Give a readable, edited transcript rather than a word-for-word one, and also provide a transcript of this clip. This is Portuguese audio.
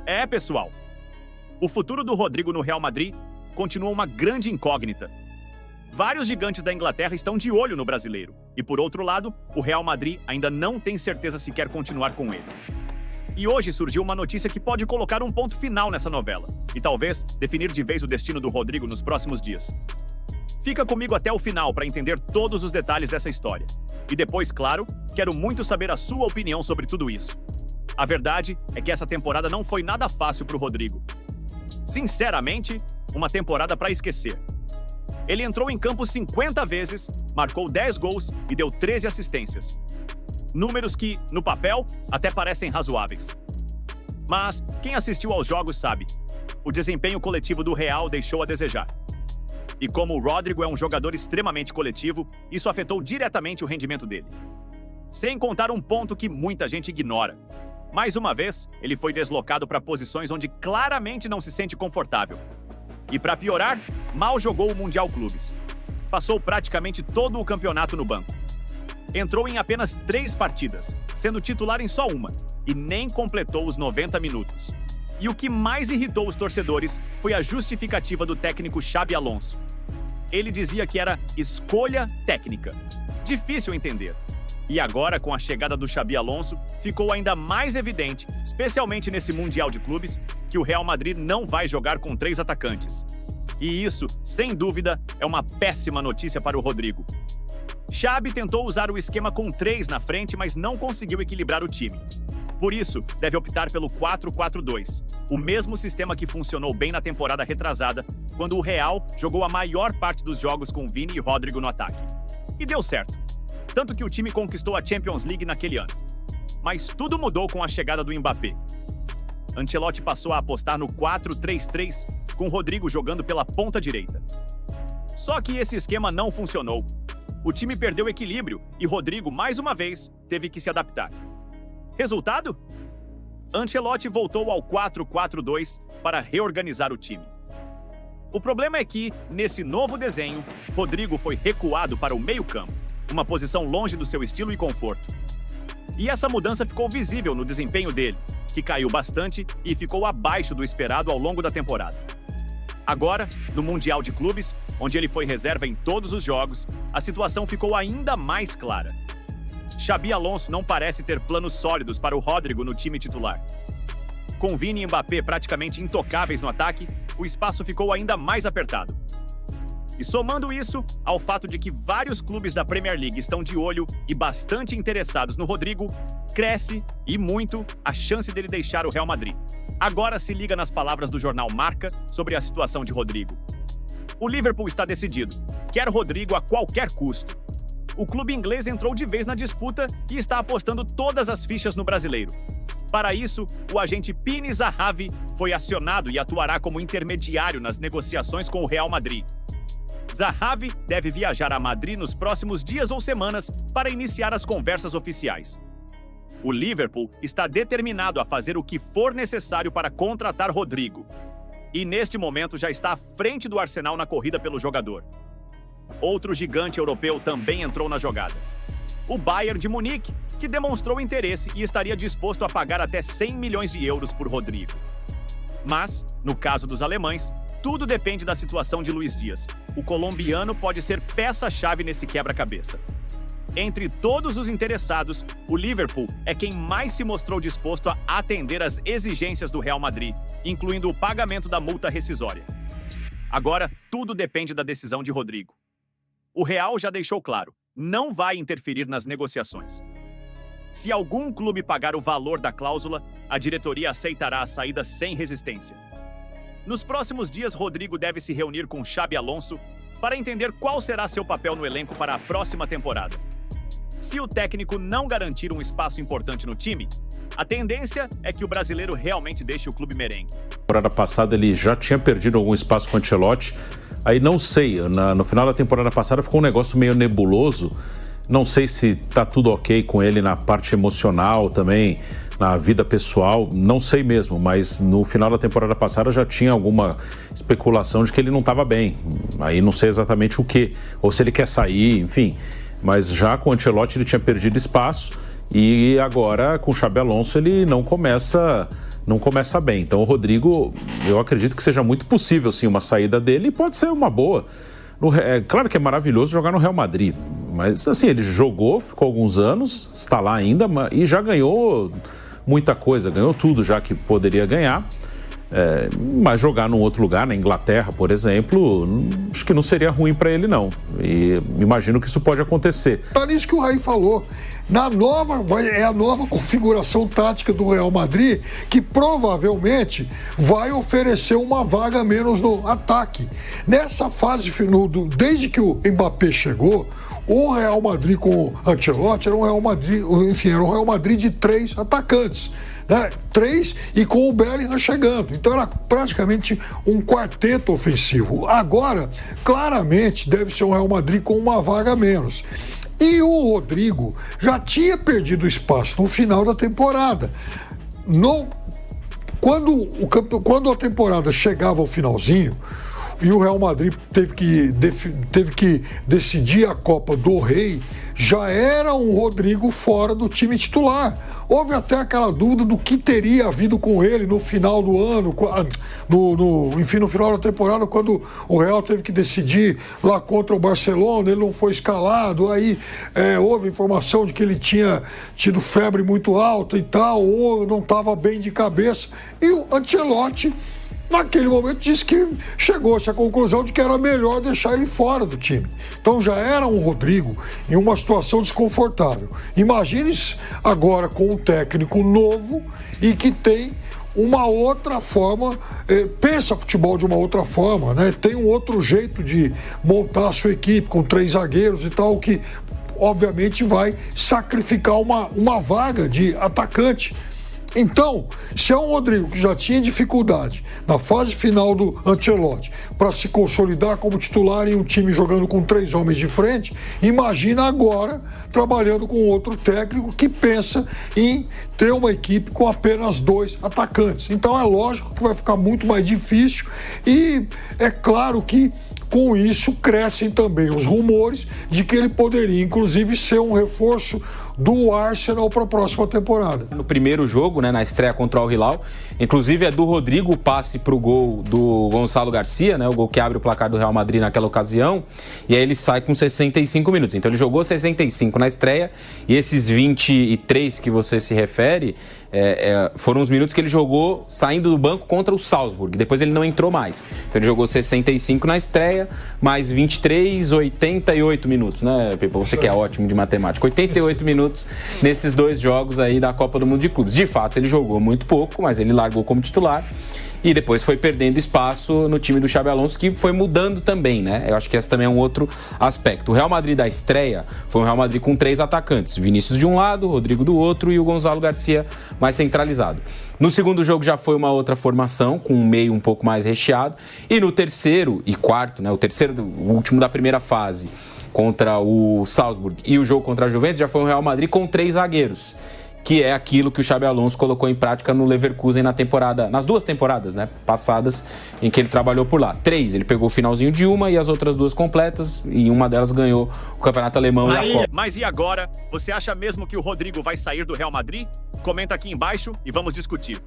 É, pessoal. O futuro do Rodrigo no Real Madrid continua uma grande incógnita. Vários gigantes da Inglaterra estão de olho no brasileiro. E, por outro lado, o Real Madrid ainda não tem certeza se quer continuar com ele. E hoje surgiu uma notícia que pode colocar um ponto final nessa novela e talvez definir de vez o destino do Rodrigo nos próximos dias. Fica comigo até o final para entender todos os detalhes dessa história. E depois, claro, quero muito saber a sua opinião sobre tudo isso. A verdade é que essa temporada não foi nada fácil para o Rodrigo. Sinceramente, uma temporada para esquecer. Ele entrou em campo 50 vezes, marcou 10 gols e deu 13 assistências. Números que, no papel, até parecem razoáveis. Mas quem assistiu aos jogos sabe, o desempenho coletivo do Real deixou a desejar. E como o Rodrigo é um jogador extremamente coletivo, isso afetou diretamente o rendimento dele. Sem contar um ponto que muita gente ignora. Mais uma vez, ele foi deslocado para posições onde claramente não se sente confortável. E para piorar, mal jogou o Mundial Clubes. Passou praticamente todo o campeonato no banco. Entrou em apenas 3 partidas, sendo titular em só uma, e nem completou os 90 minutos. E o que mais irritou os torcedores foi a justificativa do técnico Xabi Alonso. Ele dizia que era escolha técnica. Difícil entender. E agora, com a chegada do Xabi Alonso, ficou ainda mais evidente, especialmente nesse Mundial de Clubes, que o Real Madrid não vai jogar com 3 atacantes. E isso, sem dúvida, é uma péssima notícia para o Rodrigo. Xabi tentou usar o esquema com 3 na frente, mas não conseguiu equilibrar o time. Por isso, deve optar pelo 4-4-2, o mesmo sistema que funcionou bem na temporada retrasada, quando o Real jogou a maior parte dos jogos com Vini e Rodrigo no ataque. E deu certo. Tanto que o time conquistou a Champions League naquele ano. Mas tudo mudou com a chegada do Mbappé. Ancelotti passou a apostar no 4-3-3, com Rodrigo jogando pela ponta direita. Só que esse esquema não funcionou. O time perdeu equilíbrio e Rodrigo, mais uma vez, teve que se adaptar. Resultado? Ancelotti voltou ao 4-4-2 para reorganizar o time. O problema é que, nesse novo desenho, Rodrigo foi recuado para o meio-campo, uma posição longe do seu estilo e conforto. E essa mudança ficou visível no desempenho dele, que caiu bastante e ficou abaixo do esperado ao longo da temporada. Agora, no Mundial de Clubes, onde ele foi reserva em todos os jogos, a situação ficou ainda mais clara. Xabi Alonso não parece ter planos sólidos para o Rodrigo no time titular. Com Vini e Mbappé praticamente intocáveis no ataque, o espaço ficou ainda mais apertado. E somando isso ao fato de que vários clubes da Premier League estão de olho e bastante interessados no Rodrigo, cresce, e muito, a chance dele deixar o Real Madrid. Agora se liga nas palavras do jornal Marca sobre a situação de Rodrigo. O Liverpool está decidido. Quer Rodrigo a qualquer custo. O clube inglês entrou de vez na disputa e está apostando todas as fichas no brasileiro. Para isso, o agente Pini Zahavi foi acionado e atuará como intermediário nas negociações com o Real Madrid. Zahavi deve viajar a Madrid nos próximos dias ou semanas para iniciar as conversas oficiais. O Liverpool está determinado a fazer o que for necessário para contratar Rodrigo. E neste momento já está à frente do Arsenal na corrida pelo jogador. Outro gigante europeu também entrou na jogada. O Bayern de Munique, que demonstrou interesse e estaria disposto a pagar até 100 milhões de euros por Rodrigo. Mas, no caso dos alemães, tudo depende da situação de Luis Dias. O colombiano pode ser peça-chave nesse quebra-cabeça. Entre todos os interessados, o Liverpool é quem mais se mostrou disposto a atender às exigências do Real Madrid, incluindo o pagamento da multa rescisória. Agora, tudo depende da decisão de Rodrigo. O Real já deixou claro, não vai interferir nas negociações. Se algum clube pagar o valor da cláusula, a diretoria aceitará a saída sem resistência. Nos próximos dias, Rodrigo deve se reunir com Xabi Alonso para entender qual será seu papel no elenco para a próxima temporada. Se o técnico não garantir um espaço importante no time, a tendência é que o brasileiro realmente deixe o clube merengue. Na temporada passada ele já tinha perdido algum espaço com o Ancelotti. Aí não sei, no final da temporada passada ficou um negócio meio nebuloso. Não sei se tá tudo ok com ele na parte emocional também, na vida pessoal, não sei mesmo, mas no final da temporada passada já tinha alguma especulação de que ele não estava bem. Aí não sei exatamente o que, ou se ele quer sair, enfim. Mas já com o Ancelotti ele tinha perdido espaço e agora com o Xabi Alonso ele não começa não começa bem. Então o Rodrigo, eu acredito que seja muito possível sim uma saída dele e pode ser uma boa. É claro que é maravilhoso jogar no Real Madrid, mas assim, ele jogou, ficou alguns anos, está lá ainda e já ganhou muita coisa, ganhou tudo já que poderia ganhar. Mas jogar num outro lugar, na Inglaterra, por exemplo, acho que não seria ruim para ele, não. E imagino que isso pode acontecer. Tá nisso que o Raí falou. É a nova configuração tática do Real Madrid, que provavelmente vai oferecer uma vaga a menos no ataque. Nessa fase, desde que o Mbappé chegou, o Real Madrid com o Ancelotti era um Real Madrid de 3 atacantes. Né? 3 e com o Bellingham chegando. Então era praticamente um quarteto ofensivo. Agora, claramente, deve ser um Real Madrid com uma vaga a menos. E o Rodrigo já tinha perdido espaço no final da temporada. Quando a temporada chegava ao finalzinho e o Real Madrid teve que decidir a Copa do Rei, já era um Rodrigo fora do time titular. Houve até aquela dúvida do que teria havido com ele no final do ano, no final da temporada, quando o Real teve que decidir lá contra o Barcelona, ele não foi escalado, aí houve informação de que ele tinha tido febre muito alta e tal, ou não estava bem de cabeça, e o Ancelotti naquele momento disse que chegou-se à conclusão de que era melhor deixar ele fora do time. Então já era um Rodrigo em uma situação desconfortável. Imagine agora com um técnico novo e que tem uma outra forma, pensa futebol de uma outra forma, né? Tem um outro jeito de montar a sua equipe com 3 zagueiros e tal, que obviamente vai sacrificar uma vaga de atacante. Então, se é um Rodrigo que já tinha dificuldade na fase final do Ancelotti para se consolidar como titular em um time jogando com 3 homens de frente, imagina agora trabalhando com outro técnico que pensa em ter uma equipe com apenas 2 atacantes. Então é lógico que vai ficar muito mais difícil e é claro que com isso crescem também os rumores de que ele poderia inclusive ser um reforço do Arsenal para a próxima temporada. No primeiro jogo, né, na estreia contra o Hilal, inclusive é do Rodrigo o passe para o gol do Gonçalo Garcia, né, o gol que abre o placar do Real Madrid naquela ocasião, e aí ele sai com 65 minutos. Então ele jogou 65 na estreia e esses 23 que você se refere foram os minutos que ele jogou saindo do banco contra o Salzburg. Depois ele não entrou mais. Então ele jogou 65 na estreia, mais 23, 88 minutos, né, Pipa? Você que é ótimo de matemática. 88 minutos nesses 2 jogos aí da Copa do Mundo de Clubes. De fato, ele jogou muito pouco, mas ele largou como titular e depois foi perdendo espaço no time do Xabi Alonso, que foi mudando também, né? Eu acho que esse também é um outro aspecto. O Real Madrid da estreia foi um Real Madrid com 3 atacantes. Vinícius de um lado, Rodrigo do outro e o Gonçalo Garcia mais centralizado. No segundo jogo já foi uma outra formação, com um meio um pouco mais recheado. E no terceiro e quarto, né? O último da primeira fase, contra o Salzburg e o jogo contra a Juventus, já foi um Real Madrid com 3 zagueiros, que é aquilo que o Xabi Alonso colocou em prática no Leverkusen nas 2 temporadas, né, passadas, em que ele trabalhou por lá. 3, ele pegou o finalzinho de uma e as outras 2 completas, e uma delas ganhou o Campeonato Alemão e a Copa. Mas e agora? Você acha mesmo que o Rodrigo vai sair do Real Madrid? Comenta aqui embaixo e vamos discutir.